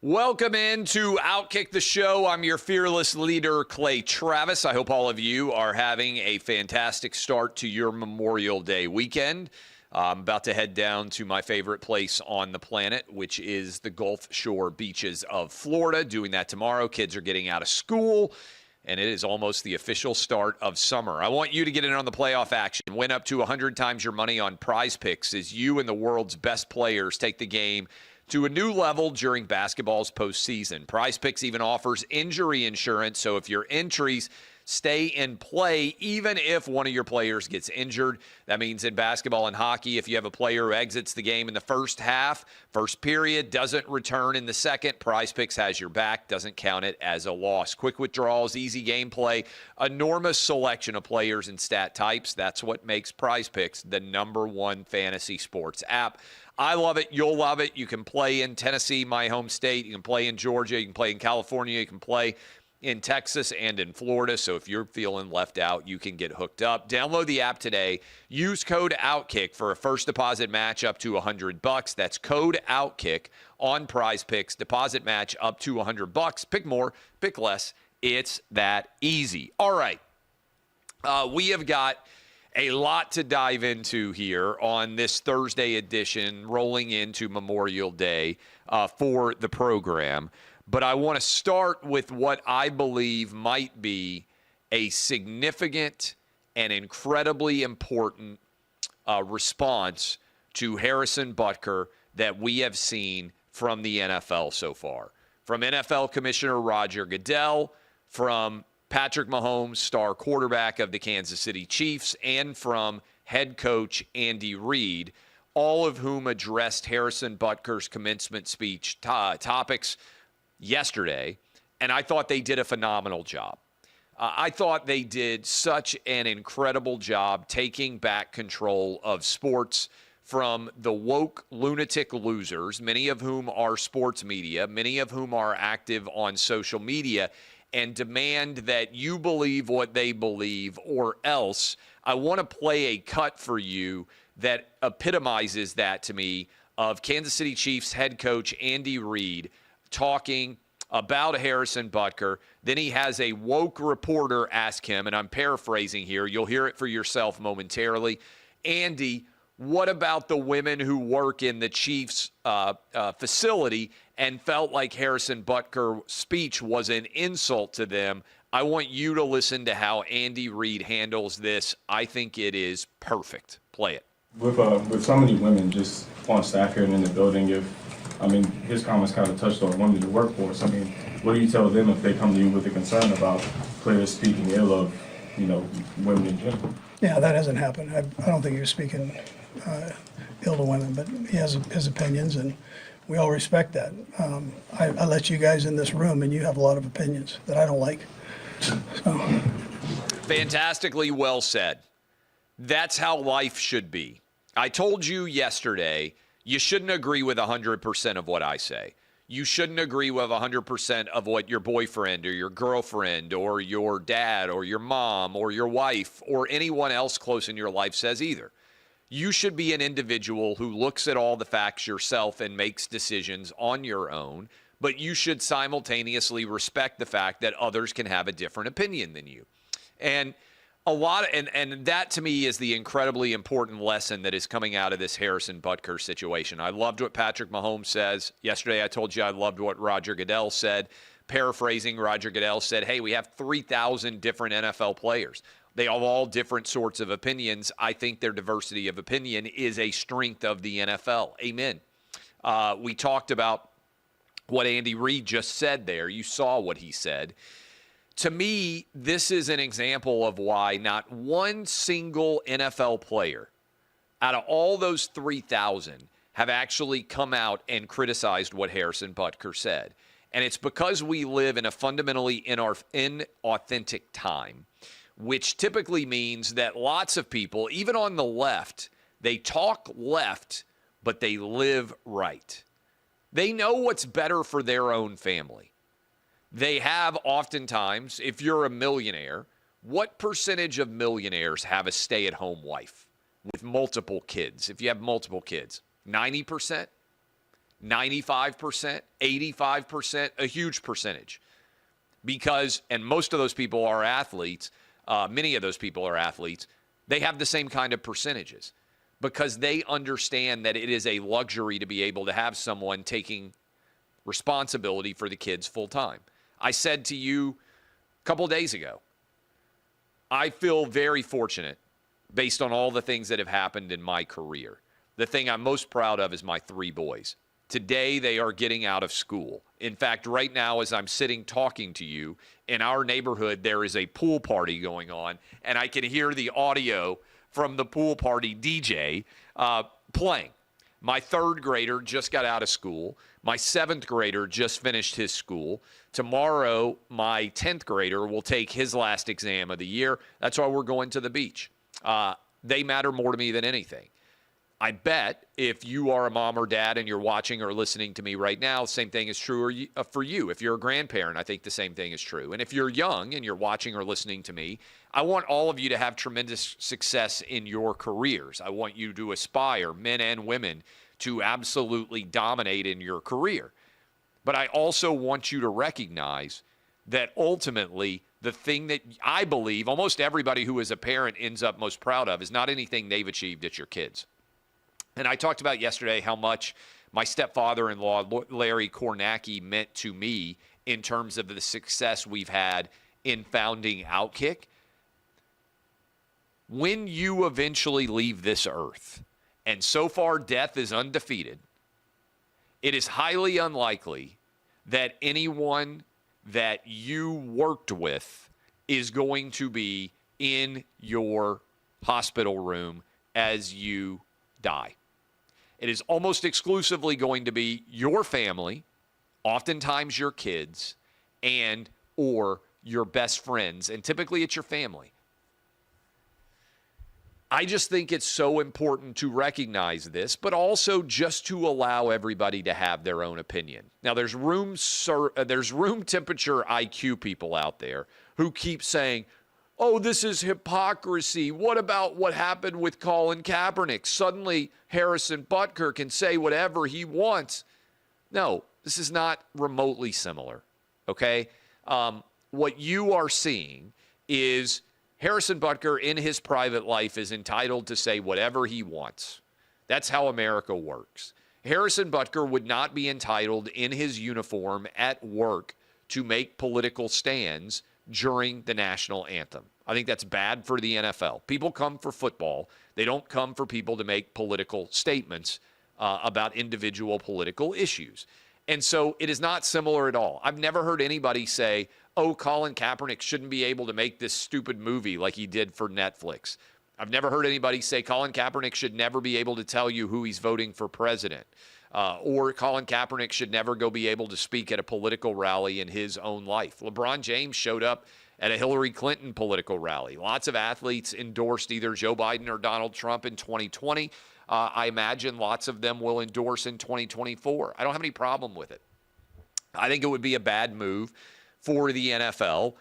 Welcome into OutKick the show. I'm your fearless leader, Clay Travis. I hope all of you are having a fantastic start to your Memorial Day weekend. I'm about to head down to my favorite place on the planet, which is the Gulf Shore beaches of Florida. Doing that tomorrow. Kids are getting out of school, and it is almost the official start of summer. I want you to get in on the playoff action. Win up to 100 times your money on PrizePicks as you and the world's best players take the game to a new level during basketball's postseason. PrizePicks even offers injury insurance, so if your entries stay in play, even if one of your players gets injured. That means in basketball and hockey, if you have a player who exits the game in the first half, first period, doesn't return in the second, PrizePicks has your back, doesn't count it as a loss. Quick withdrawals, easy gameplay, enormous selection of players and stat types. That's what makes PrizePicks the #1 fantasy sports app. I love it. You'll love it. You can play in Tennessee, my home state. You can play in Georgia. You can play in California. You can play in Texas and in Florida. So if you're feeling left out, you can get hooked up. Download the app today. Use code OutKick for a first deposit match up to $100. That's code OutKick on PrizePicks. Deposit match up to $100. Pick more, pick less. It's that easy. All right. We have got a lot to dive into here on this Thursday edition, rolling into Memorial Day for the program. But I want to start with what I believe might be a significant and incredibly important response to Harrison Butker that we have seen from the NFL so far. From NFL Commissioner Roger Goodell, from Patrick Mahomes, star quarterback of the Kansas City Chiefs, and from head coach Andy Reid, all of whom addressed Harrison Butker's commencement speech topics yesterday, and I thought they did a phenomenal job. I thought they did such an incredible job taking back control of sports from the woke lunatic losers, many of whom are sports media, many of whom are active on social media, and demand that you believe what they believe or else. I want to play a cut for you that epitomizes that to me of Kansas City Chiefs head coach Andy Reid talking about Harrison Butker. Then he has a woke reporter ask him, and I'm paraphrasing here, you'll hear it for yourself momentarily, Andy, what about the women who work in the Chiefs facility and felt like Harrison Butker's speech was an insult to them? I want you to listen to how Andy Reid handles this. I think it is perfect. Play it. With so many women just on staff here and in the building, his comments kind of touched on women in the workforce. What do you tell them if they come to you with a concern about players speaking ill of, women in general? Yeah, that hasn't happened. I don't think he was speaking ill to women, but he has his opinions, and we all respect that. I let you guys in this room, and you have a lot of opinions that I don't like. So. Fantastically well said. That's how life should be. I told you yesterday, you shouldn't agree with 100% of what I say. You shouldn't agree with 100% of what your boyfriend or your girlfriend or your dad or your mom or your wife or anyone else close in your life says either. You should be an individual who looks at all the facts yourself and makes decisions on your own, but you should simultaneously respect the fact that others can have a different opinion than you. And and that to me is the incredibly important lesson that is coming out of this Harrison Butker situation. I loved what Patrick Mahomes says. Yesterday I told you I loved what Roger Goodell said. Paraphrasing, Roger Goodell said, hey, we have 3,000 different NFL players. They have all different sorts of opinions. I think their diversity of opinion is a strength of the NFL. Amen. We talked about what Andy Reid just said there. You saw what he said. To me, this is an example of why not one single NFL player out of all those 3,000 have actually come out and criticized what Harrison Butker said. And it's because we live in a fundamentally inauthentic time, which typically means that lots of people, even on the left, they talk left, but they live right. They know what's better for their own family. They have oftentimes, if you're a millionaire, what percentage of millionaires have a stay-at-home wife with multiple kids? If you have multiple kids, 90%, 95%, 85%, a huge percentage. Because, and most of those people are athletes, many of those people are athletes, they have the same kind of percentages because they understand that it is a luxury to be able to have someone taking responsibility for the kids full time. I said to you a couple days ago, I feel very fortunate based on all the things that have happened in my career. The thing I'm most proud of is my 3 boys. Today, they are getting out of school. In fact, right now, as I'm sitting talking to you, in our neighborhood, there is a pool party going on, and I can hear the audio from the pool party DJ playing. My 3rd grader just got out of school. My 7th grader just finished his school. Tomorrow, my 10th grader will take his last exam of the year. That's why we're going to the beach. They matter more to me than anything. I bet if you are a mom or dad and you're watching or listening to me right now, same thing is true for you. If you're a grandparent, I think the same thing is true. And if you're young and you're watching or listening to me, I want all of you to have tremendous success in your careers. I want you to aspire, men and women, to absolutely dominate in your career. But I also want you to recognize that ultimately the thing that I believe almost everybody who is a parent ends up most proud of is not anything they've achieved, it's your kids. And I talked about yesterday how much my stepfather-in-law, Larry Kornacki, meant to me in terms of the success we've had in founding OutKick. When you eventually leave this earth, and so far death is undefeated, it is highly unlikely that anyone that you worked with is going to be in your hospital room as you die. It is almost exclusively going to be your family, oftentimes your kids, and or your best friends, and typically it's your family. I just think it's so important to recognize this, but also just to allow everybody to have their own opinion. Now, there's room temperature IQ people out there who keep saying, oh, this is hypocrisy. What about what happened with Colin Kaepernick? Suddenly, Harrison Butker can say whatever he wants. No, this is not remotely similar, okay? What you are seeing is Harrison Butker in his private life is entitled to say whatever he wants. That's how America works. Harrison Butker would not be entitled in his uniform at work to make political stands during the national anthem. I think that's bad for the NFL. People come for football. They don't come for people to make political statements about individual political issues. And so it is not similar at all. I've never heard anybody say, oh, Colin Kaepernick shouldn't be able to make this stupid movie like he did for Netflix. I've never heard anybody say Colin Kaepernick should never be able to tell you who he's voting for president. Or Colin Kaepernick should never be able to speak at a political rally in his own life. LeBron James showed up at a Hillary Clinton political rally. Lots of athletes endorsed either Joe Biden or Donald Trump in 2020. I imagine lots of them will endorse in 2024. I don't have any problem with it. I think it would be a bad move for the NFL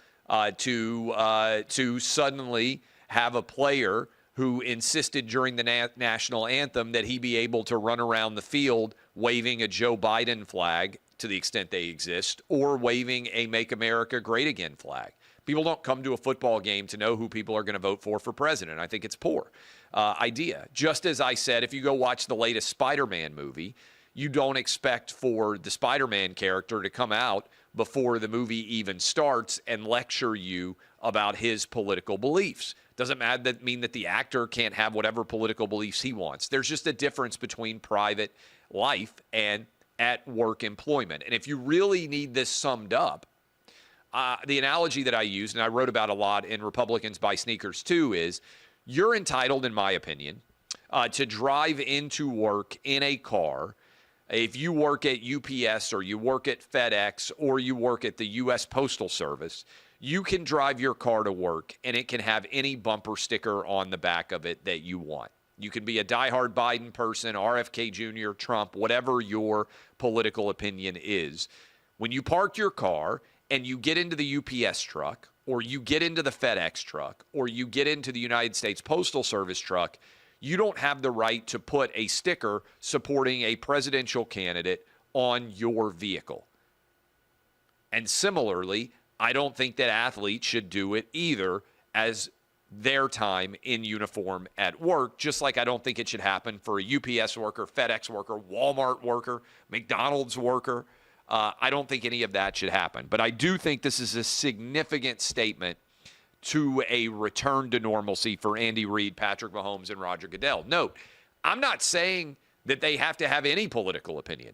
to suddenly have a player who insisted during the national anthem that he be able to run around the field waving a Joe Biden flag to the extent they exist, or waving a Make America Great Again flag. People don't come to a football game to know who people are going to vote for president. I think it's poor idea. Just as I said, if you go watch the latest Spider-Man movie, you don't expect for the Spider-Man character to come out before the movie even starts and lecture you about his political beliefs. Doesn't mean that the actor can't have whatever political beliefs he wants. There's just a difference between private life and at work employment. And if you really need this summed up, the analogy that I used, and I wrote about a lot in Republicans Buy Sneakers Too, is you're entitled, in my opinion, to drive into work in a car. If you work at UPS or you work at FedEx or you work at the U.S. Postal Service, you can drive your car to work and it can have any bumper sticker on the back of it that you want. You can be a diehard Biden person, RFK Jr., Trump, whatever your political opinion is. When you park your car and you get into the UPS truck or you get into the FedEx truck or you get into the United States Postal Service truck, you don't have the right to put a sticker supporting a presidential candidate on your vehicle. And similarly, I don't think that athletes should do it either as their time in uniform at work, just like I don't think it should happen for a UPS worker, FedEx worker, Walmart worker, McDonald's worker. I don't think any of that should happen. But I do think this is a significant statement to a return to normalcy for Andy Reid, Patrick Mahomes, and Roger Goodell. Note, I'm not saying that they have to have any political opinion.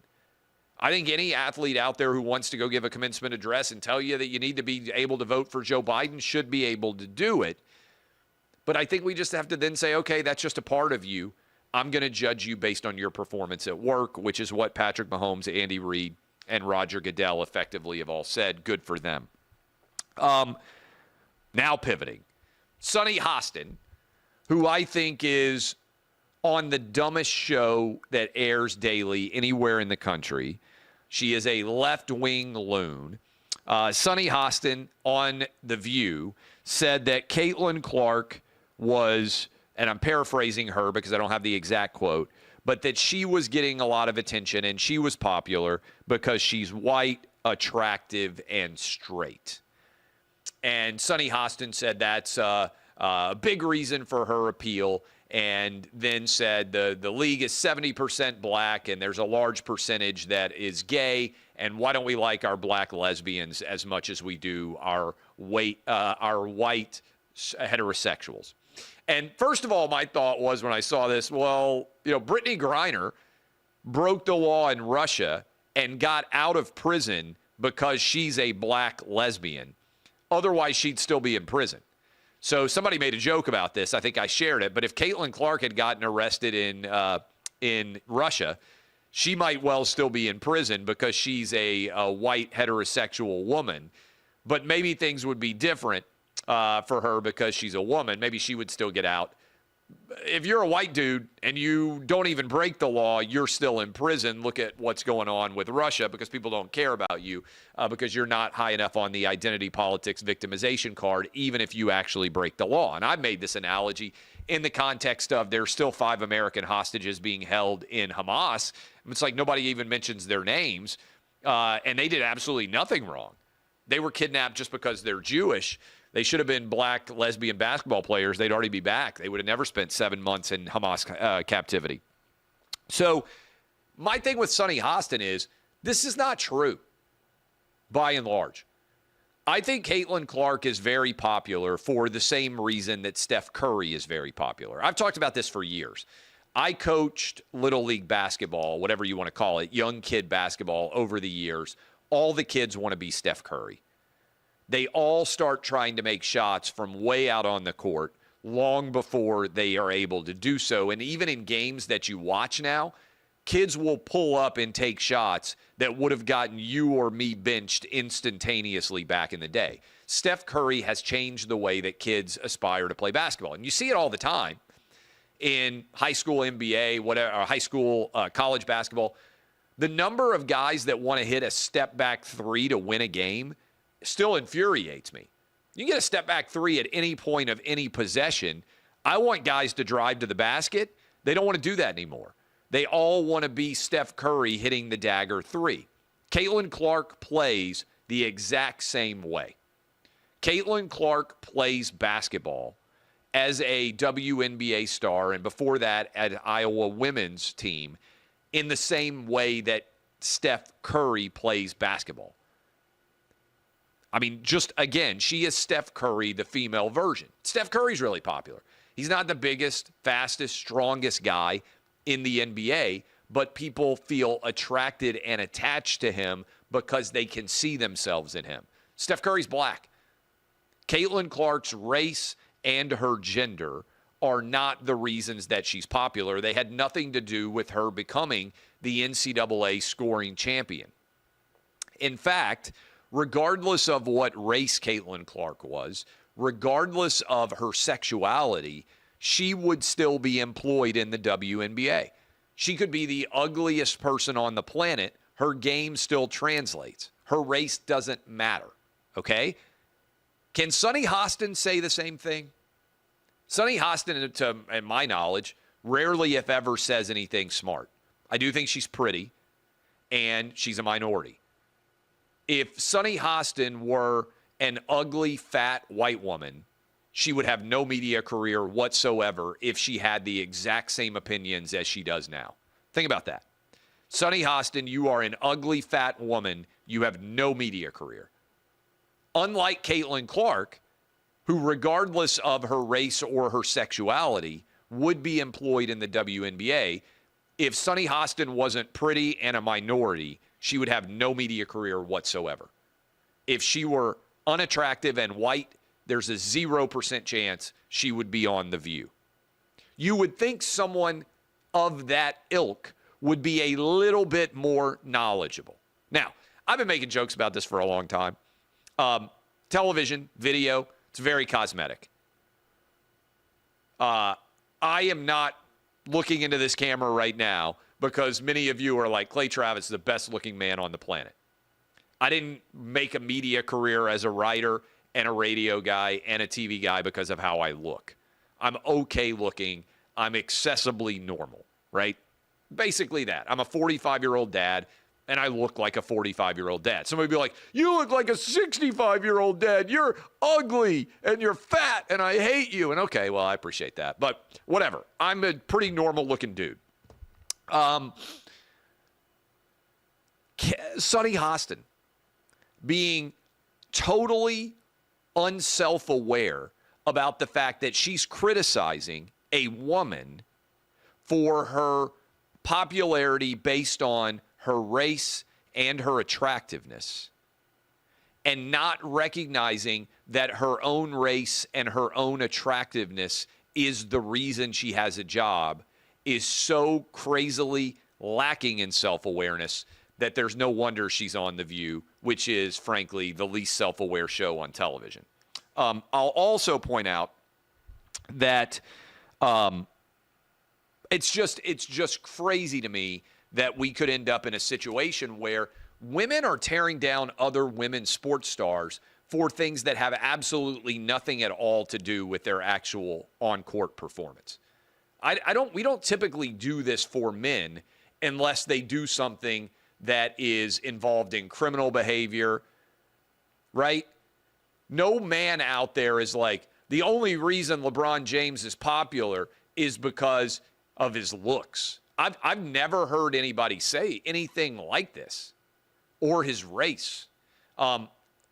I think any athlete out there who wants to go give a commencement address and tell you that you need to be able to vote for Joe Biden should be able to do it. But I think we just have to then say, okay, that's just a part of you. I'm going to judge you based on your performance at work, which is what Patrick Mahomes, Andy Reid, and Roger Goodell effectively have all said. Good for them. Now pivoting. Sunny Hostin, who I think is on the dumbest show that airs daily anywhere in the country. She is a left-wing loon. Sunny Hostin on The View said that Caitlin Clark was, and I'm paraphrasing her because I don't have the exact quote, but that she was getting a lot of attention and she was popular because she's white, attractive, and straight. And Sunny Hostin said that's a big reason for her appeal, and then said the league is 70% black and there's a large percentage that is gay, and why don't we like our black lesbians as much as we do our white heterosexuals? And first of all, my thought was when I saw this, well, Brittany Griner broke the law in Russia and got out of prison because she's a black lesbian. Otherwise, she'd still be in prison. So somebody made a joke about this. I think I shared it. But if Caitlin Clark had gotten arrested in Russia, she might well still be in prison because she's a white heterosexual woman. But maybe things would be different for her because she's a woman. Maybe she would still get out. If you're a white dude and you don't even break the law, you're still in prison. Look at what's going on with Russia because people don't care about you because you're not high enough on the identity politics victimization card, even if you actually break the law. And I've made this analogy in the context of there's still 5 American hostages being held in Hamas. It's like nobody even mentions their names, and they did absolutely nothing wrong. They were kidnapped just because they're Jewish. They should have been black lesbian basketball players. They'd already be back. They would have never spent 7 months in Hamas captivity. So my thing with Sunny Hostin is this is not true, by and large. I think Caitlin Clark is very popular for the same reason that Steph Curry is very popular. I've talked about this for years. I coached Little League basketball, whatever you want to call it, young kid basketball over the years. All the kids want to be Steph Curry. They all start trying to make shots from way out on the court long before they are able to do so. And even in games that you watch now, kids will pull up and take shots that would have gotten you or me benched instantaneously back in the day. Steph Curry has changed the way that kids aspire to play basketball. And you see it all the time in high school NBA, whatever, or high school, college basketball. The number of guys that want to hit a step-back three to win a game still infuriates me. You get a step-back three at any point of any possession. I want guys to drive to the basket. They don't want to do that anymore. They all want to be Steph Curry hitting the dagger three. Caitlin Clark plays the exact same way. Caitlin Clark plays basketball as a WNBA star, and before that at Iowa women's team, in the same way that Steph Curry plays basketball. I mean, just again, she is Steph Curry, the female version. Steph Curry's really popular. He's not the biggest, fastest, strongest guy in the NBA, but people feel attracted and attached to him because they can see themselves in him. Steph Curry's black. Caitlin Clark's race and her gender are not the reasons that she's popular. They had nothing to do with her becoming the NCAA scoring champion. In fact, regardless of what race Caitlin Clark was, regardless of her sexuality, she would still be employed in the WNBA. She could be the ugliest person on the planet. Her game still translates. Her race doesn't matter, okay? Can Sunny Hostin say the same thing? Sunny Hostin, to my knowledge, rarely, if ever, says anything smart. I do think she's pretty. and she's a minority. If Sunny Hostin were an ugly, fat white woman, she would have no media career whatsoever if she had the exact same opinions as she does now. Think about that. Sunny Hostin, you are an ugly, fat woman. You have no media career. Unlike Caitlin Clark, who, regardless of her race or her sexuality, would be employed in the WNBA. If Sunny Hostin wasn't pretty and a minority, she would have no media career whatsoever. If she were unattractive and white, there's a 0% chance she would be on The View. You would think someone of that ilk would be a little bit more knowledgeable. Now, I've been making jokes about this for a long time. Television, video, it's very cosmetic. I am not looking into this camera right now because many of you are like, Clay Travis is the best looking man on the planet. I didn't make a media career as a writer and a radio guy and a TV guy because of how I look. I'm okay looking. I'm accessibly normal, right? Basically that. I'm a 45-year-old dad, and I look like a 45-year-old dad. Somebody would be like, you look like a 65-year-old dad. You're ugly, and you're fat, and I hate you. And okay, well, I appreciate that. But whatever. I'm a pretty normal-looking dude. Sunny Hostin being totally unself-aware about the fact that she's criticizing a woman for her popularity based on her race and her attractiveness, and not recognizing that her own race and her own attractiveness is the reason she has a job, is so crazily lacking in self-awareness that there's no wonder she's on The View, which is, frankly, the least self-aware show on television. I'll also point out that it's just crazy to me that we could end up in a situation where women are tearing down other women's sports stars for things that have absolutely nothing at all to do with their actual on-court performance. We don't typically do this for men unless they do something that is involved in criminal behavior, right? No man out there is like, the only reason LeBron James is popular is because of his looks. I've never heard anybody say anything like this, or his race.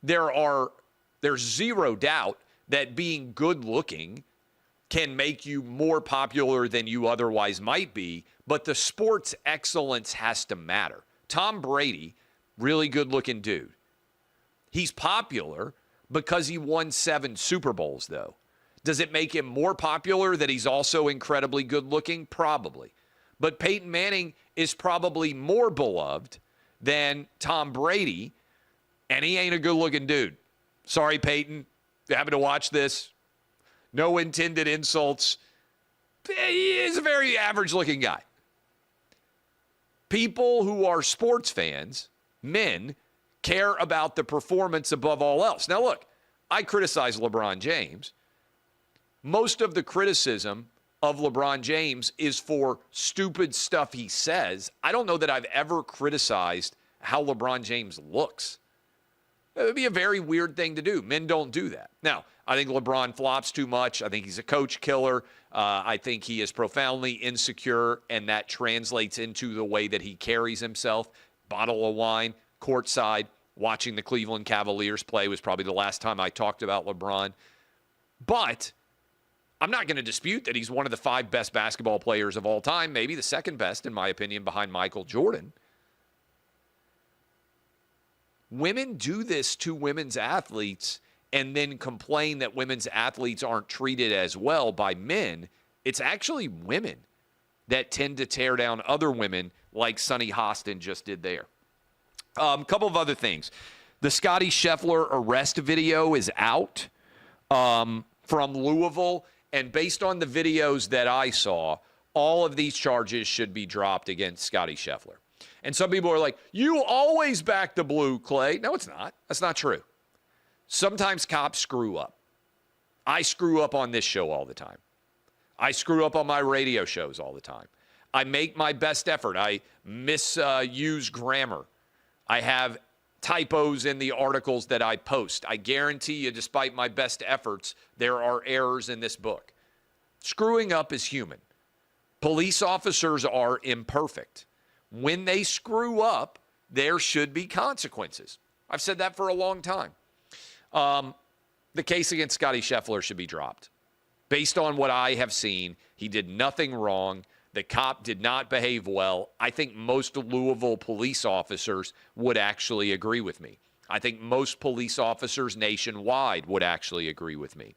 There's zero doubt that being good looking can make you more popular than you otherwise might be, but the sports excellence has to matter. Tom Brady, really good looking dude. He's popular because he won 7 Super Bowls, though. Does it make him more popular that he's also incredibly good looking? Probably. But Peyton Manning is probably more beloved than Tom Brady, and he ain't a good looking dude. Sorry, Peyton. If you happen to watch this, no intended insults. He is a very average looking guy. People who are sports fans, men, care about the performance above all else. Now, look, I criticize LeBron James. Most of the criticism of LeBron James is for stupid stuff he says. I don't know that I've ever criticized how LeBron James looks. It would be a very weird thing to do. Men don't do that. Now, I think LeBron flops too much. I think he's a coach killer. I think he is profoundly insecure, and that translates into the way that he carries himself. Bottle of wine, courtside, watching the Cleveland Cavaliers play was probably the last time I talked about LeBron. But I'm not going to dispute that he's one of the 5 best basketball players of all time, maybe the second best, in my opinion, behind Michael Jordan. Women do this to women's athletes and then complain that women's athletes aren't treated as well by men. It's actually women that tend to tear down other women like Sunny Hostin just did there. A couple of other things. The Scottie Scheffler arrest video is out from Louisville, and based on the videos that I saw, all of these charges should be dropped against Scottie Scheffler. And some people are like, you always back the blue, Clay. No, it's not. That's not true. Sometimes cops screw up. I screw up on this show all the time. I screw up on my radio shows all the time. I make my best effort. I misuse grammar. I have typos in the articles that I post. I guarantee you, despite my best efforts, there are errors in this book. Screwing up is human. Police officers are imperfect. When they screw up, there should be consequences. I've said that for a long time. The case against Scottie Scheffler should be dropped. Based on what I have seen, he did nothing wrong. The cop did not behave well. I think most Louisville police officers would actually agree with me. I think most police officers nationwide would actually agree with me.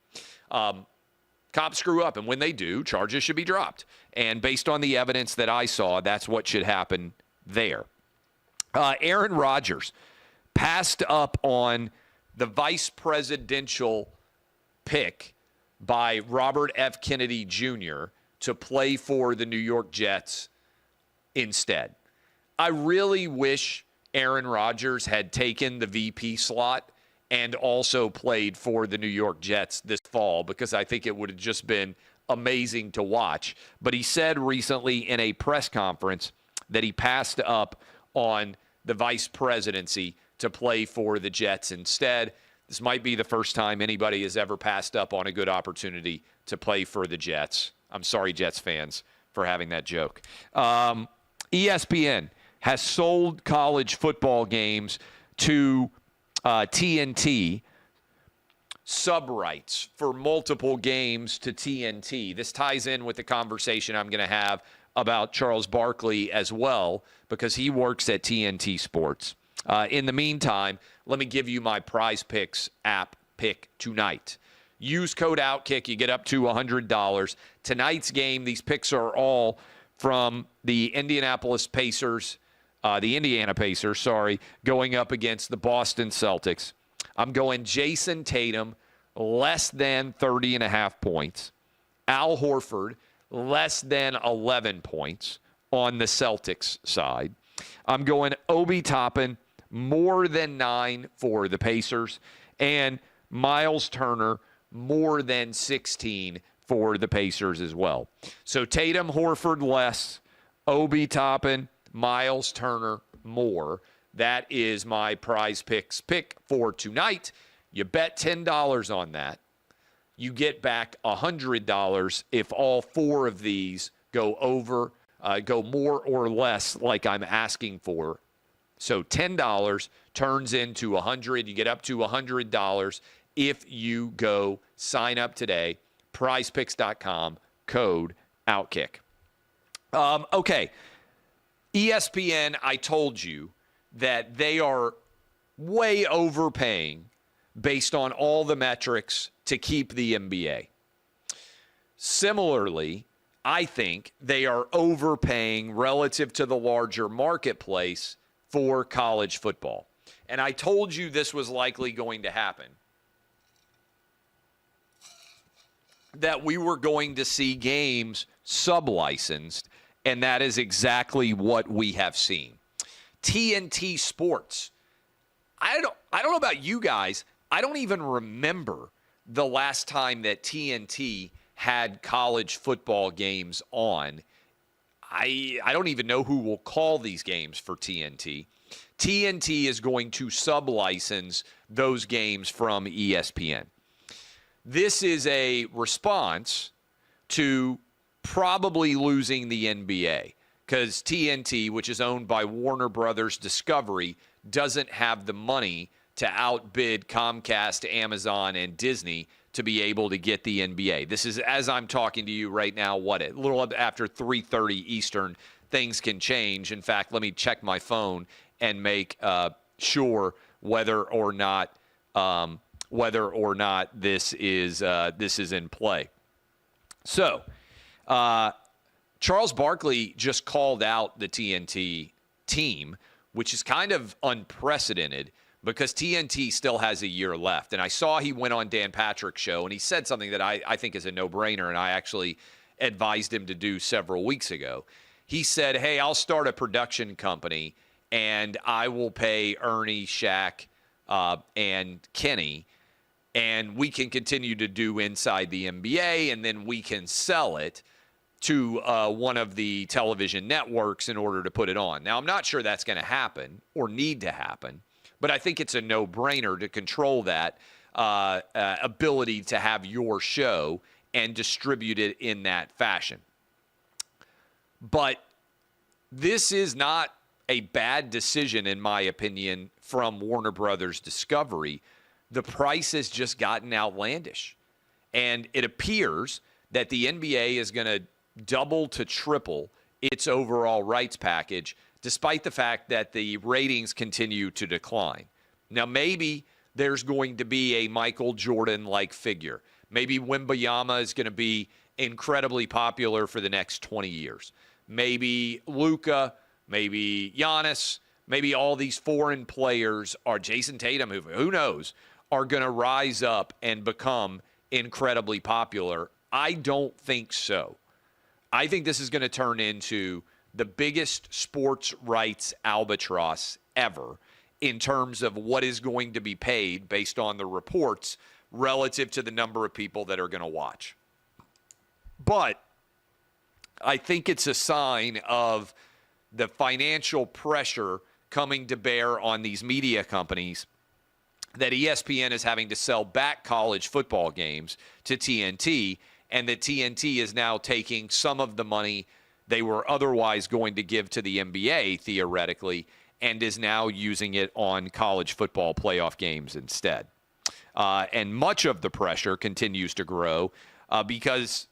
Cops screw up, and when they do, charges should be dropped. And based on the evidence that I saw, that's what should happen there. Aaron Rodgers passed up on the vice presidential pick by Robert F. Kennedy Jr. to play for the New York Jets instead. I really wish Aaron Rodgers had taken the VP slot and also played for the New York Jets this fall, because I think it would have just been amazing to watch. But he said recently in a press conference that he passed up on the vice presidency to play for the Jets instead. This might be the first time anybody has ever passed up on a good opportunity to play for the Jets. I'm sorry, Jets fans, for having that joke. ESPN has sold college football games to TNT, sub-rights for multiple games to TNT. This ties in with the conversation I'm going to have about Charles Barkley as well, because he works at TNT Sports. In the meantime, let me give you my PrizePicks app pick tonight. Use code OutKick. You get up to $100. Tonight's game, these picks are all from the Indiana Pacers, going up against the Boston Celtics. I'm going Jason Tatum, less than 30.5 points. Al Horford, less than 11 points on the Celtics side. I'm going Obi Toppin, more than 9 for the Pacers. And Miles Turner, more than 16 for the Pacers as well. So Tatum, Horford, less. Obi Toppin, Miles Turner, more. That is my PrizePicks pick for tonight. You bet $10 on that. You get back $100 if all 4 of these go over, go more or less like I'm asking for. So $10 turns into $100. You get up to $100 if you go sign up today. PrizePicks.com, code OutKick. Okay. ESPN, I told you that they are way overpaying based on all the metrics to keep the NBA. Similarly, I think they are overpaying relative to the larger marketplace for college football. And I told you this was likely going to happen, that we were going to see games sub-licensed, and that is exactly what we have seen. TNT Sports. I don't know about you guys. I don't even remember the last time that TNT had college football games on. I don't even know who will call these games for TNT. TNT is going to sub-license those games from ESPN. This is a response to probably losing the NBA, because TNT, which is owned by Warner Brothers Discovery, doesn't have the money to outbid Comcast, Amazon, and Disney to be able to get the NBA. This is, as I'm talking to you right now, a little after 3:30 Eastern. Things can change. In fact, let me check my phone and make sure whether or not this is in play. So, Charles Barkley just called out the TNT team, which is kind of unprecedented because TNT still has a year left. And I saw he went on Dan Patrick's show, and he said something that I think is a no-brainer, and I actually advised him to do several weeks ago. He said, hey, I'll start a production company, and I will pay Ernie, Shaq, and Kenny, and we can continue to do Inside the NBA, and then we can sell it to one of the television networks in order to put it on. Now, I'm not sure that's going to happen or need to happen, but I think it's a no-brainer to control that ability to have your show and distribute it in that fashion. But this is not a bad decision, in my opinion, from Warner Brothers Discovery. The price has just gotten outlandish. And it appears that the NBA is going to double to triple its overall rights package, despite the fact that the ratings continue to decline. Now, maybe there's going to be a Michael Jordan-like figure. Maybe Wembanyama is going to be incredibly popular for the next 20 years. Maybe Luka, maybe Giannis, maybe all these foreign players, or Jason Tatum, who knows, are going to rise up and become incredibly popular. I don't think so. I think this is going to turn into the biggest sports rights albatross ever in terms of what is going to be paid based on the reports relative to the number of people that are going to watch. But I think it's a sign of the financial pressure coming to bear on these media companies that ESPN is having to sell back college football games to TNT, and that TNT is now taking some of the money they were otherwise going to give to the NBA, theoretically, and is now using it on college football playoff games instead. And much of the pressure continues to grow because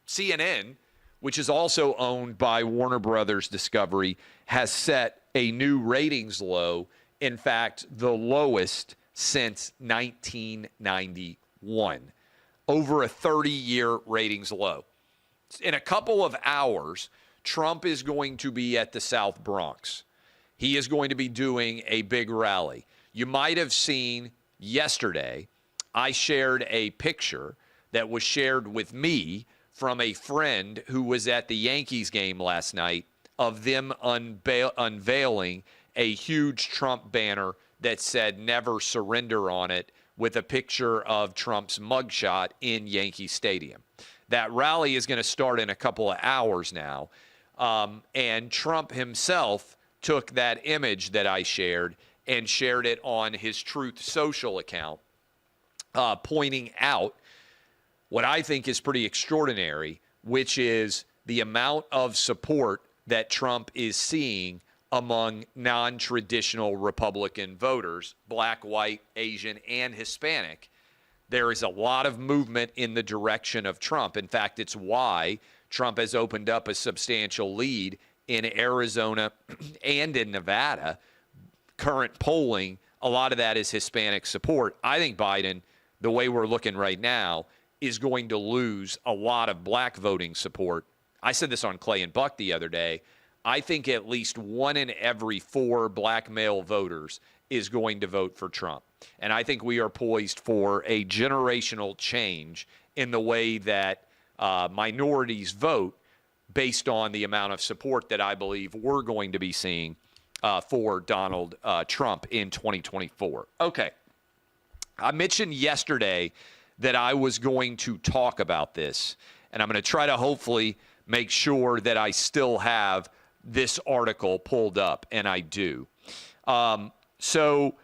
CNN, which is also owned by Warner Brothers Discovery, has set a new ratings low, in fact, the lowest since 1991. Over a 30-year ratings low. In a couple of hours, Trump is going to be at the South Bronx. He is going to be doing a big rally. You might have seen yesterday, I shared a picture that was shared with me from a friend who was at the Yankees game last night of them unveiling a huge Trump banner that said "Never Surrender" on it, with a picture of Trump's mugshot in Yankee Stadium. That rally is going to start in a couple of hours now. And Trump himself took that image that I shared and shared it on his Truth Social account, pointing out what I think is pretty extraordinary, which is the amount of support that Trump is seeing among non-traditional Republican voters, black, white, Asian, and Hispanic. There is a lot of movement in the direction of Trump. In fact, it's why Trump has opened up a substantial lead in Arizona and in Nevada. Current polling, a lot of that is Hispanic support. I think Biden, the way we're looking right now, is going to lose a lot of black voting support. I said this on Clay and Buck the other day. I think at least 1 in every 4 black male voters is going to vote for Trump. And I think we are poised for a generational change in the way that minorities vote based on the amount of support that I believe we're going to be seeing for Donald Trump in 2024. Okay. I mentioned yesterday that I was going to talk about this, and I'm going to try to hopefully make sure that I still have this article pulled up, and I do. So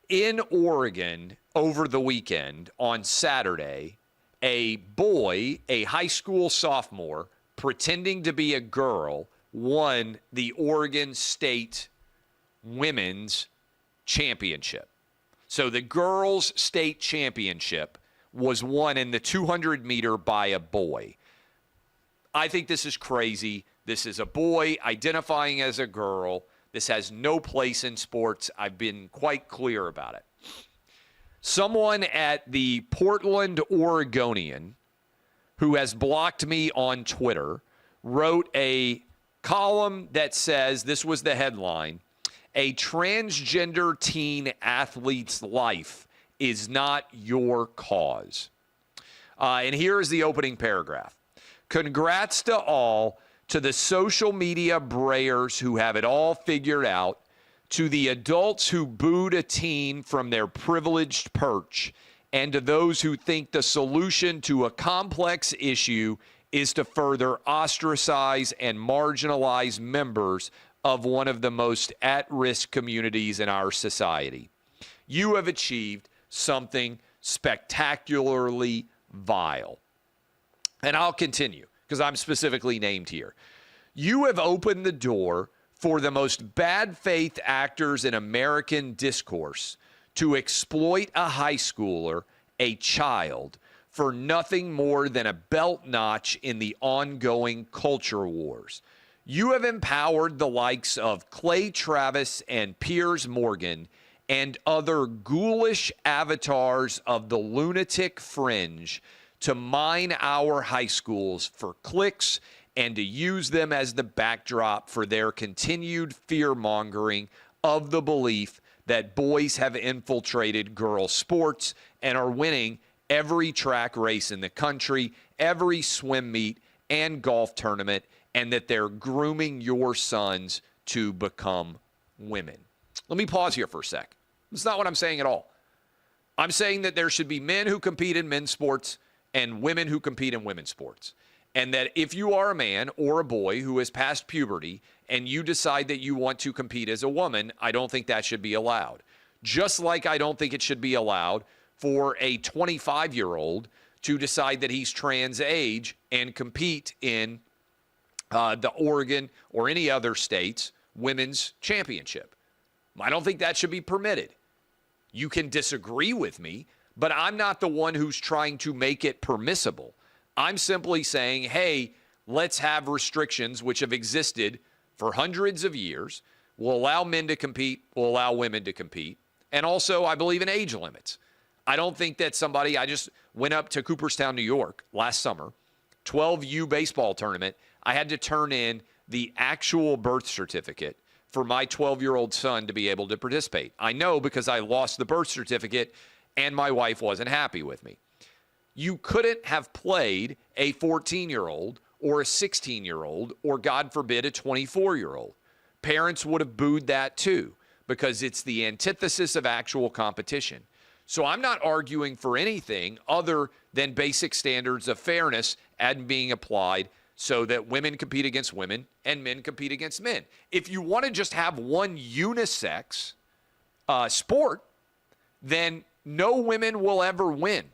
in Oregon over the weekend on Saturday, a boy, a high school sophomore, pretending to be a girl, won the Oregon State Women's Championship. So the girls' state championship was won in the 200 meter by a boy. I think this is crazy. This is a boy identifying as a girl. This has no place in sports. I've been quite clear about it. Someone at the Portland Oregonian, who has blocked me on Twitter, wrote a column that says, this was the headline, "A transgender teen athlete's life is not your cause." And here is the opening paragraph. "Congrats to all, to the social media brayers who have it all figured out, to the adults who booed a teen from their privileged perch, and to those who think the solution to a complex issue is to further ostracize and marginalize members of one of the most at-risk communities in our society. You have achieved something spectacularly vile. And I'll continue because I'm specifically named here. You have opened the door for the most bad faith actors in American discourse to exploit a high schooler, a child, for nothing more than a belt notch in the ongoing culture wars. You have empowered the likes of Clay Travis and Piers Morgan and other ghoulish avatars of the lunatic fringe to mine our high schools for clicks and to use them as the backdrop for their continued fear-mongering of the belief that boys have infiltrated girls' sports and are winning every track race in the country, every swim meet and golf tournament, and that they're grooming your sons to become women. Let me pause here for a sec. That's not what I'm saying at all. I'm saying that there should be men who compete in men's sports and women who compete in women's sports. And that if you are a man or a boy who has passed puberty and you decide that you want to compete as a woman, I don't think that should be allowed. Just like I don't think it should be allowed for a 25-year-old to decide that he's trans age and compete in the Oregon or any other state's women's championship. I don't think that should be permitted. You can disagree with me, but I'm not the one who's trying to make it permissible. I'm simply saying, hey, let's have restrictions which have existed for hundreds of years. We'll allow men to compete. We'll allow women to compete. And also, I believe in age limits. I don't think that I just went up to Cooperstown, New York last summer, 12U baseball tournament. I had to turn in the actual birth certificate for my 12-year-old son to be able to participate. I know because I lost the birth certificate and my wife wasn't happy with me. You couldn't have played a 14-year-old or a 16-year-old or, God forbid, a 24-year-old. Parents would have booed that too because it's the antithesis of actual competition. So I'm not arguing for anything other than basic standards of fairness and being applied so that women compete against women and men compete against men. If you want to just have one unisex sport, then no women will ever win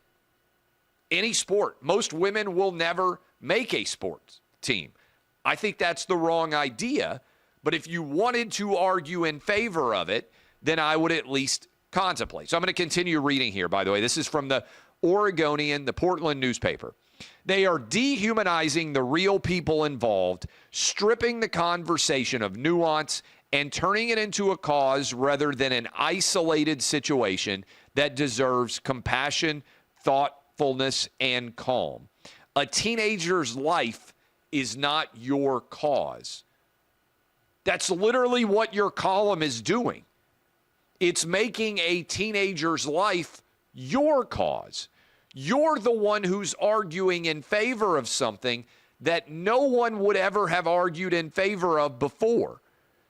any sport. Most women will never make a sports team. I think that's the wrong idea. But if you wanted to argue in favor of it, then I would at least contemplate. So I'm going to continue reading here, by the way. This is from the Oregonian, the Portland newspaper. They are dehumanizing the real people involved, stripping the conversation of nuance, and turning it into a cause rather than an isolated situation that deserves compassion, thoughtfulness, and calm. A teenager's life is not your cause. That's literally what your column is doing. It's making a teenager's life your cause. You're the one who's arguing in favor of something that no one would ever have argued in favor of before.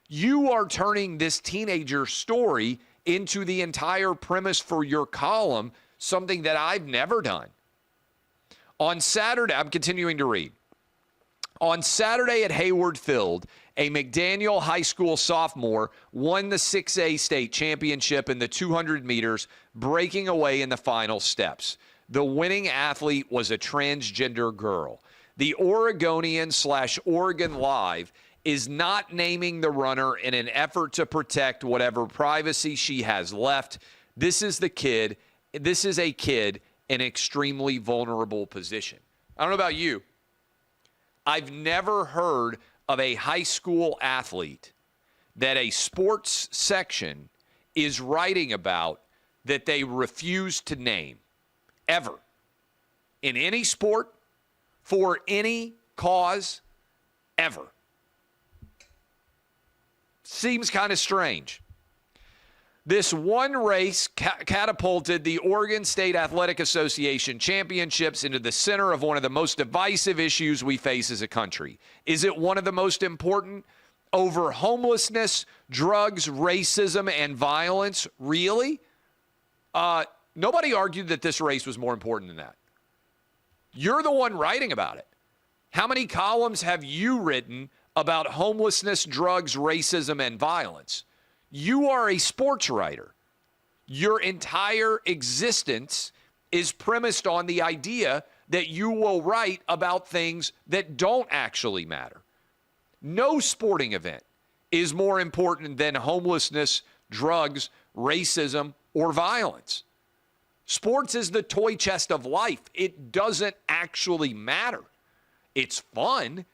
You are turning this teenager story into the entire premise for your column, something that I've never done. On Saturday, I'm continuing to read. On Saturday at Hayward Field, a McDaniel High School sophomore won the 6A state championship in the 200 meters, breaking away in the final steps. The winning athlete was a transgender girl. The Oregonian/Oregon Live is not naming the runner in an effort to protect whatever privacy she has left. This is a kid in an extremely vulnerable position. I don't know about you. I've never heard of a high school athlete that a sports section is writing about that they refuse to name, ever, in any sport, for any cause, ever. Seems kind of strange. This one race catapulted the Oregon State Athletic Association championships into the center of one of the most divisive issues we face as a country. Is it one of the most important over homelessness, drugs, racism, and violence? Really? Nobody argued that this race was more important than that. You're the one writing about it. How many columns have you written about homelessness, drugs, racism, and violence? You are a sports writer. Your entire existence is premised on the idea that you will write about things that don't actually matter. No sporting event is more important than homelessness, drugs, racism, or violence. Sports is the toy chest of life. It doesn't actually matter. It's fun,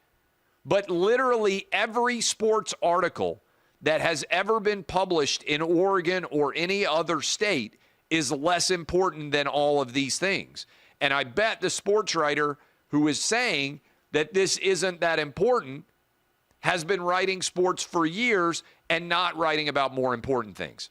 but literally every sports article that has ever been published in Oregon or any other state is less important than all of these things. And I bet the sports writer who is saying that this isn't that important has been writing sports for years and not writing about more important things.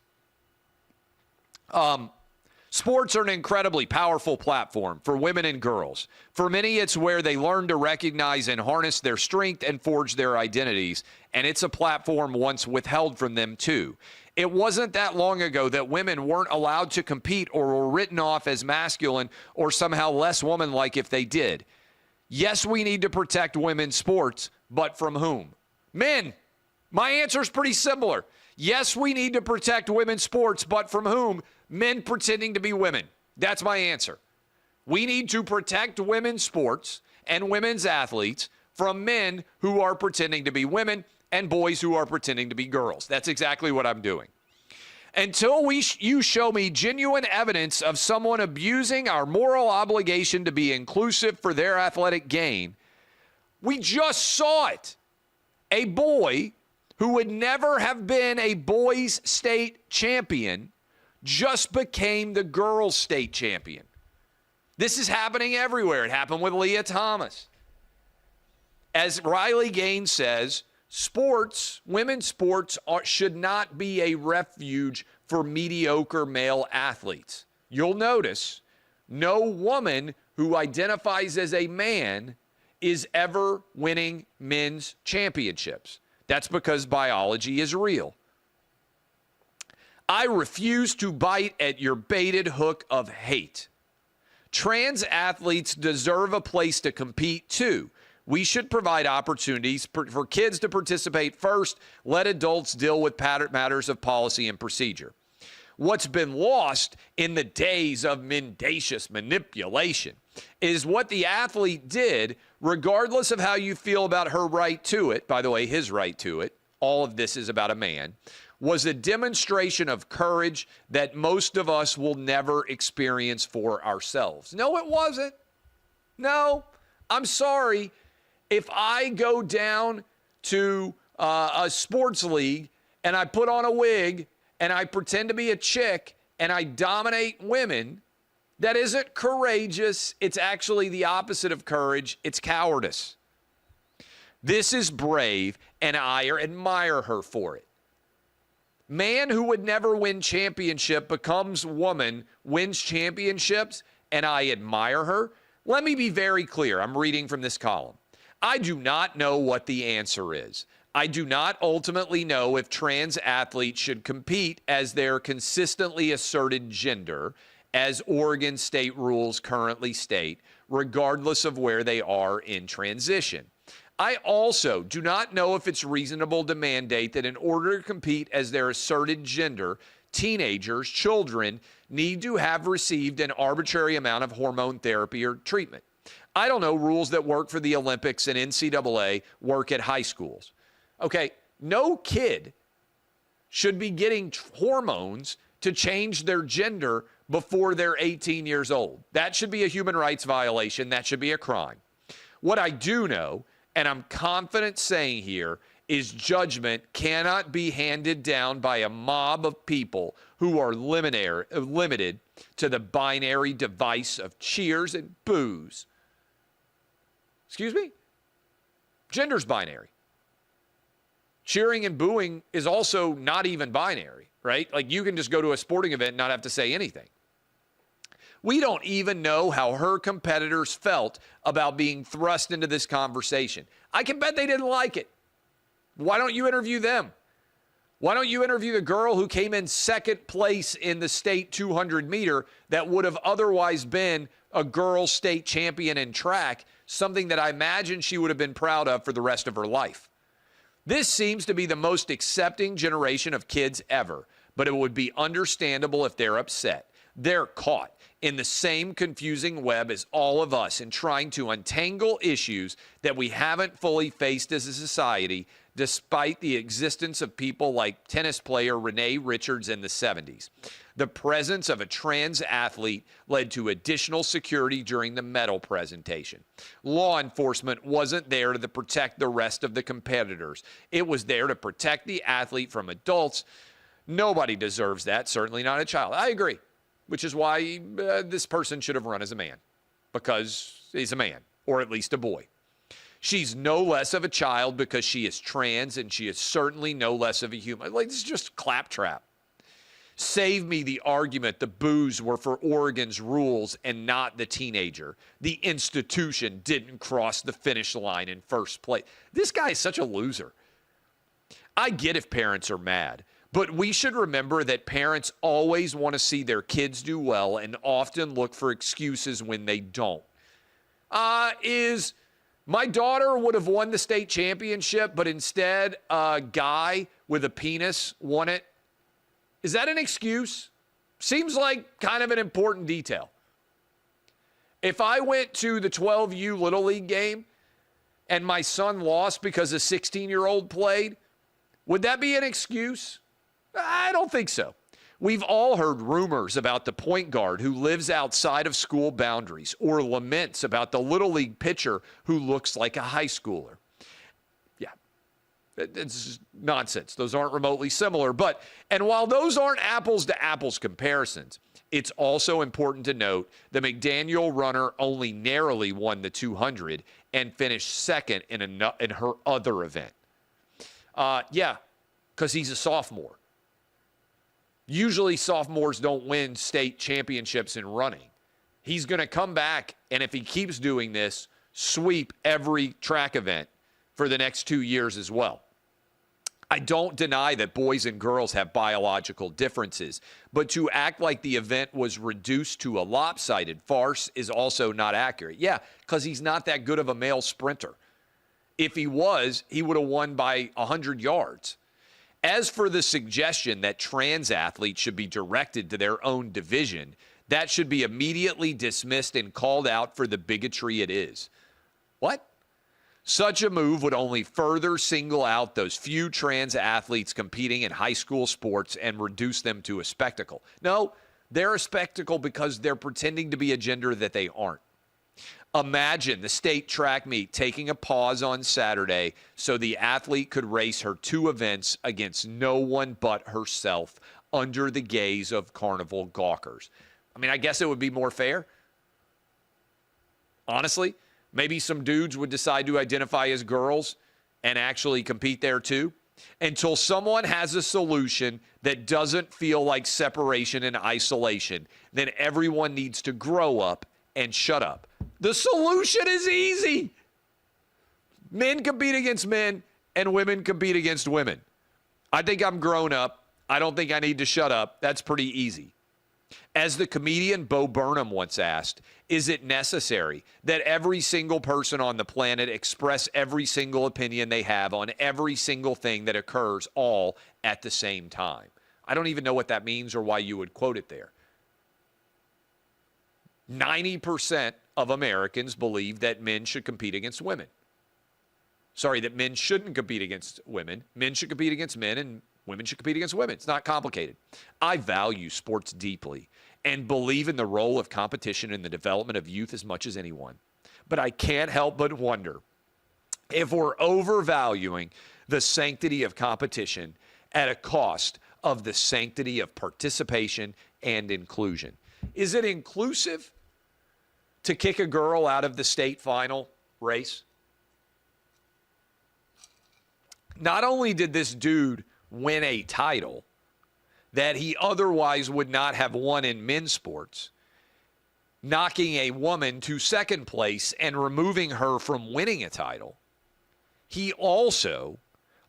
Sports are an incredibly powerful platform for women and girls. For many, it's where they learn to recognize and harness their strength and forge their identities, and it's a platform once withheld from them too. It wasn't that long ago that women weren't allowed to compete or were written off as masculine or somehow less womanlike if they did. Yes, we need to protect women's sports, but from whom? Men. My answer is pretty similar. Yes, we need to protect women's sports, but from whom? Men pretending to be women. That's my answer. We need to protect women's sports and women's athletes from men who are pretending to be women and boys who are pretending to be girls. That's exactly what I'm doing. Until you show me genuine evidence of someone abusing our moral obligation to be inclusive for their athletic gain, we just saw it. A boy who would never have been a boys' state champion just became the girls' state champion. This is happening everywhere. It happened with Leah Thomas. As Riley Gaines says, sports, women's sports should not be a refuge for mediocre male athletes. You'll notice no woman who identifies as a man is ever winning men's championships. That's because biology is real. I refuse to bite at your baited hook of hate. Trans athletes deserve a place to compete too. We should provide opportunities for kids to participate first. Let adults deal with matters of policy and procedure. What's been lost in the days of mendacious manipulation is what the athlete did, regardless of how you feel about her right to it. By the way, his right to it. All of this is about a man. Was a demonstration of courage that most of us will never experience for ourselves. No, it wasn't. No, I'm sorry. If I go down to a sports league and I put on a wig and I pretend to be a chick and I dominate women, that isn't courageous. It's actually the opposite of courage. It's cowardice. This is brave, and I admire her for it. Man who would never win championship becomes woman, wins championships, and I admire her. Let me be very clear. I'm reading from this column. I do not know what the answer is. I do not ultimately know if trans athletes should compete as their consistently asserted gender, as Oregon state rules currently state, regardless of where they are in transition. I also do not know if it's reasonable to mandate that in order to compete as their asserted gender, teenagers, children, need to have received an arbitrary amount of hormone therapy or treatment. I don't know rules that work for the Olympics and NCAA work at high schools. Okay, no kid should be getting hormones to change their gender before they're 18 years old. That should be a human rights violation. That should be a crime. What I do know, and I'm confident saying here, is judgment cannot be handed down by a mob of people who are limited to the binary device of cheers and boos. Excuse me? Gender's binary. Cheering and booing is also not even binary, right? Like you can just go to a sporting event and not have to say anything. We don't even know how her competitors felt about being thrust into this conversation. I can bet they didn't like it. Why don't you interview them? Why don't you interview the girl who came in second place in the state 200 meter that would have otherwise been a girl state champion in track? something that I imagine she would have been proud of for the rest of her life. This seems to be the most accepting generation of kids ever, but it would be understandable if they're upset. They're caught in the same confusing web as all of us in trying to untangle issues that we haven't fully faced as a society, despite the existence of people like tennis player Renee Richards in the 70s. The presence of a trans athlete led to additional security during the medal presentation. Law enforcement wasn't there to protect the rest of the competitors. It was there to protect the athlete from adults. Nobody deserves that, certainly not a child. I agree, which is why this person should have run as a man, because he's a man, or at least a boy. She's no less of a child because she is trans, and she is certainly no less of a human. Like, this is just claptrap. Save me the argument the boos were for Oregon's rules and not the teenager. The institution didn't cross the finish line in first place. This guy is such a loser. I get if parents are mad, but we should remember that parents always want to see their kids do well and often look for excuses when they don't. My daughter would have won the state championship, but instead a guy with a penis won it. Is that an excuse? Seems like kind of an important detail. If I went to the 12U Little League game and my son lost because a 16-year-old played, would that be an excuse? I don't think so. We've all heard rumors about the point guard who lives outside of school boundaries, or laments about the Little League pitcher who looks like a high schooler. Yeah, it's nonsense. Those aren't remotely similar. And while those aren't apples to apples comparisons, it's also important to note the McDaniel runner only narrowly won the 200 and finished second in her other event. Because he's a sophomore. Usually sophomores don't win state championships in running. He's going to come back, and if he keeps doing this, sweep every track event for the next 2 years as well. I don't deny that boys and girls have biological differences, but to act like the event was reduced to a lopsided farce is also not accurate. Yeah, because he's not that good of a male sprinter. If he was, he would have won by 100 yards. As for the suggestion that trans athletes should be directed to their own division, that should be immediately dismissed and called out for the bigotry it is. What? Such a move would only further single out those few trans athletes competing in high school sports and reduce them to a spectacle. No, they're a spectacle because they're pretending to be a gender that they aren't. Imagine the state track meet taking a pause on Saturday so the athlete could race her 2 events against no one but herself under the gaze of carnival gawkers. I mean, I guess it would be more fair. Honestly, maybe some dudes would decide to identify as girls and actually compete there too. Until someone has a solution that doesn't feel like separation and isolation, then everyone needs to grow up and shut up. The solution is easy. Men compete against men and women compete against women. I think I'm grown up. I don't think I need to shut up. That's pretty easy. As the comedian Bo Burnham once asked, is it necessary that every single person on the planet express every single opinion they have on every single thing that occurs all at the same time? I don't even know what that means or why you would quote it there. 90% of Americans believe that men should compete against women. Sorry, that men shouldn't compete against women. Men should compete against men, and women should compete against women. It's not complicated. I value sports deeply and believe in the role of competition in the development of youth as much as anyone. But I can't help but wonder if we're overvaluing the sanctity of competition at a cost of the sanctity of participation and inclusion. Is it inclusive to kick a girl out of the state final race? Not only did this dude win a title that he otherwise would not have won in men's sports, knocking a woman to second place and removing her from winning a title, he also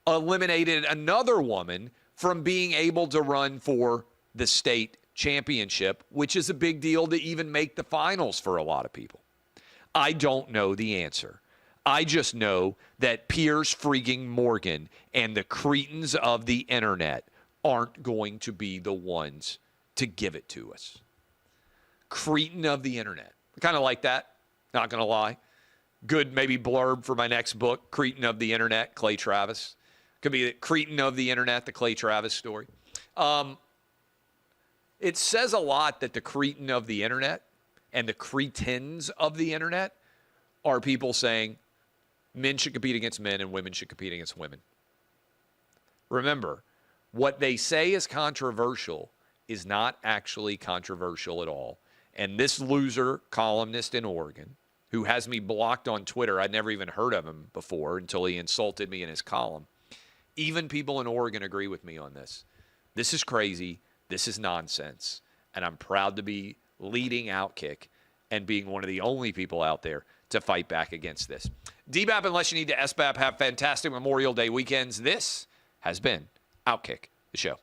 eliminated another woman from being able to run for the state championship, which is a big deal to even make the finals for a lot of people. I don't know the answer. I just know that Piers freaking Morgan and the cretins of the internet aren't going to be the ones to give it to us. Cretin of the internet. I kind of like that, not going to lie. Good maybe blurb for my next book, Cretin of the internet, Clay Travis. Could be the Cretin of the internet, the Clay Travis story. It says a lot that the Cretin of the internet and the Cretins of the internet are people saying men should compete against men and women should compete against women. Remember, what they say is controversial is not actually controversial at all. And this loser columnist in Oregon, who has me blocked on Twitter, I'd never even heard of him before until he insulted me in his column. Even people in Oregon agree with me on this. This is crazy. This is nonsense. And I'm proud to be leading OutKick and being one of the only people out there to fight back against this. DBAP, unless you need to SBAP, have fantastic Memorial Day weekends. This has been OutKick, the show.